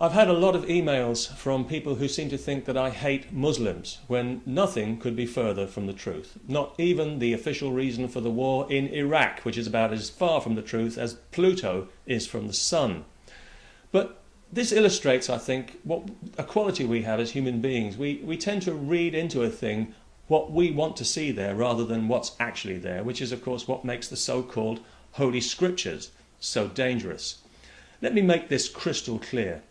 I've had a lot of emails from people who seem to think that I hate Muslims, when nothing could be further from the truth. Not even the official reason for the war in Iraq, which is about as far from the truth as Pluto is from the sun. But this illustrates, I think, what a quality we have as human beings. We tend to read into a thing what we want to see there rather than what's actually there, which is, of course, what makes the so-called Holy Scriptures so dangerous. Let me make this crystal clear.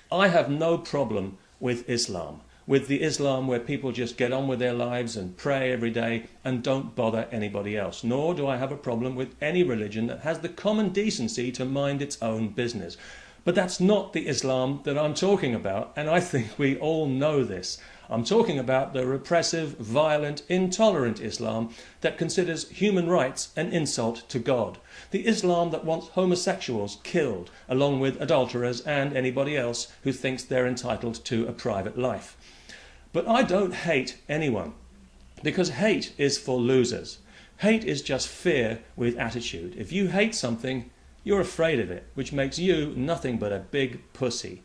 I have no problem with Islam, with the Islam where people just get on with their lives and pray every day and don't bother anybody else. Nor do I have a problem with any religion that has the common decency to mind its own business. But that's not the Islam that I'm talking about, and I think we all know this. I'm talking about the repressive, violent, intolerant Islam that considers human rights an insult to God. The Islam that wants homosexuals killed, along with adulterers and anybody else who thinks they're entitled to a private life. But I don't hate anyone, because hate is for losers. Hate is just fear with attitude. If you hate something, you're afraid of it, which makes you nothing but a big pussy.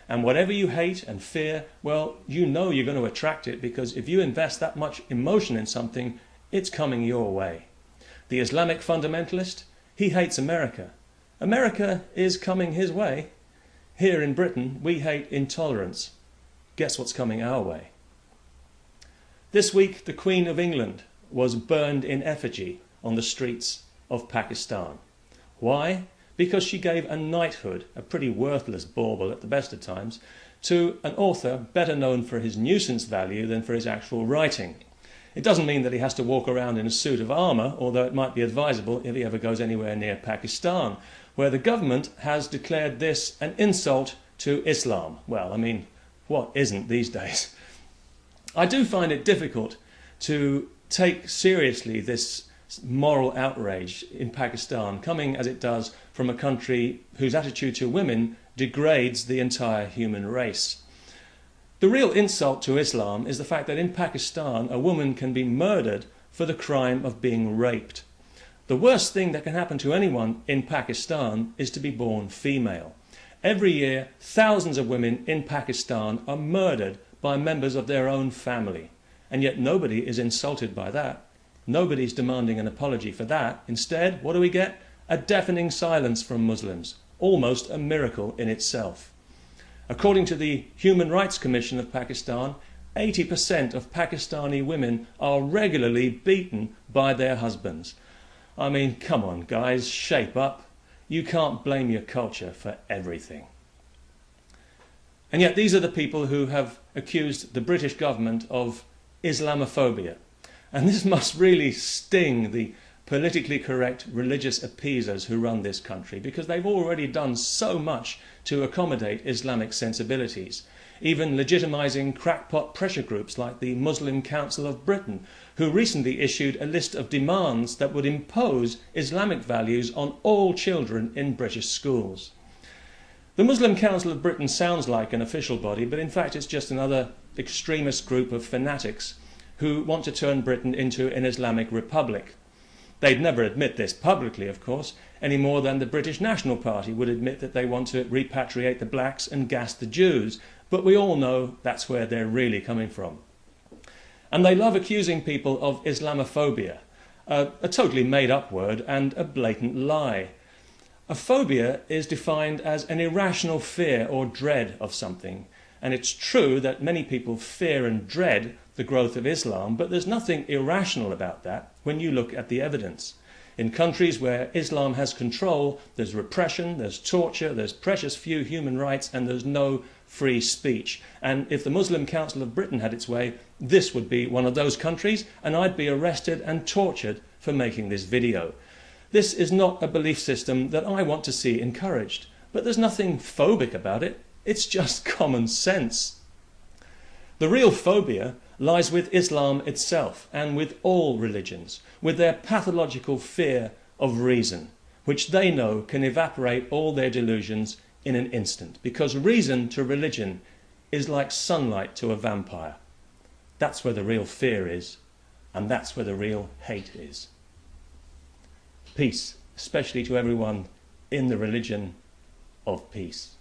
And whatever you hate and fear, well, you know you're going to attract it, because if you invest that much emotion in something, it's coming your way. The Islamic fundamentalist, he hates America. America is coming his way. Here in Britain, we hate intolerance. Guess what's coming our way? This week, the Queen of England was burned in effigy on the streets of Pakistan. Why? Because she gave a knighthood, a pretty worthless bauble at the best of times, to an author better known for his nuisance value than for his actual writing. It doesn't mean that he has to walk around in a suit of armour, although it might be advisable if he ever goes anywhere near Pakistan, where the government has declared this an insult to Islam. Well, I mean, what isn't these days? I do find it difficult to take seriously this moral outrage in Pakistan, coming as it does from a country whose attitude to women degrades the entire human race. The real insult to Islam is the fact that in Pakistan a woman can be murdered for the crime of being raped. The worst thing that can happen to anyone in Pakistan is to be born female. Every year, thousands of women in Pakistan are murdered by members of their own family, and yet nobody is insulted by that. Nobody's demanding an apology for that. Instead, what do we get? A deafening silence from Muslims, almost a miracle in itself. According to the Human Rights Commission of Pakistan, 80% of Pakistani women are regularly beaten by their husbands. I mean, come on guys, shape up. You can't blame your culture for everything. And yet these are the people who have accused the British government of Islamophobia. And this must really sting the politically correct religious appeasers who run this country, because they've already done so much to accommodate Islamic sensibilities, even legitimising crackpot pressure groups like the Muslim Council of Britain, who recently issued a list of demands that would impose Islamic values on all children in British schools. The Muslim Council of Britain sounds like an official body, but in fact it's just another extremist group of fanatics who want to turn Britain into an Islamic republic. They'd never admit this publicly, of course, any more than the British National Party would admit that they want to repatriate the blacks and gas the Jews, but we all know that's where they're really coming from. And they love accusing people of Islamophobia, a totally made-up word and a blatant lie. A phobia is defined as an irrational fear or dread of something, and it's true that many people fear and dread the growth of Islam, but there's nothing irrational about that when you look at the evidence. In countries where Islam has control, there's repression, there's torture, there's precious few human rights, and there's no free speech. And if the Muslim Council of Britain had its way, this would be one of those countries, and I'd be arrested and tortured for making this video. This is not a belief system that I want to see encouraged, but there's nothing phobic about it. It's just common sense. The real phobia lies with Islam itself and with all religions, with their pathological fear of reason, which they know can evaporate all their delusions in an instant, because reason to religion is like sunlight to a vampire. That's where the real fear is, and that's where the real hate is. Peace, especially to everyone in the religion of peace.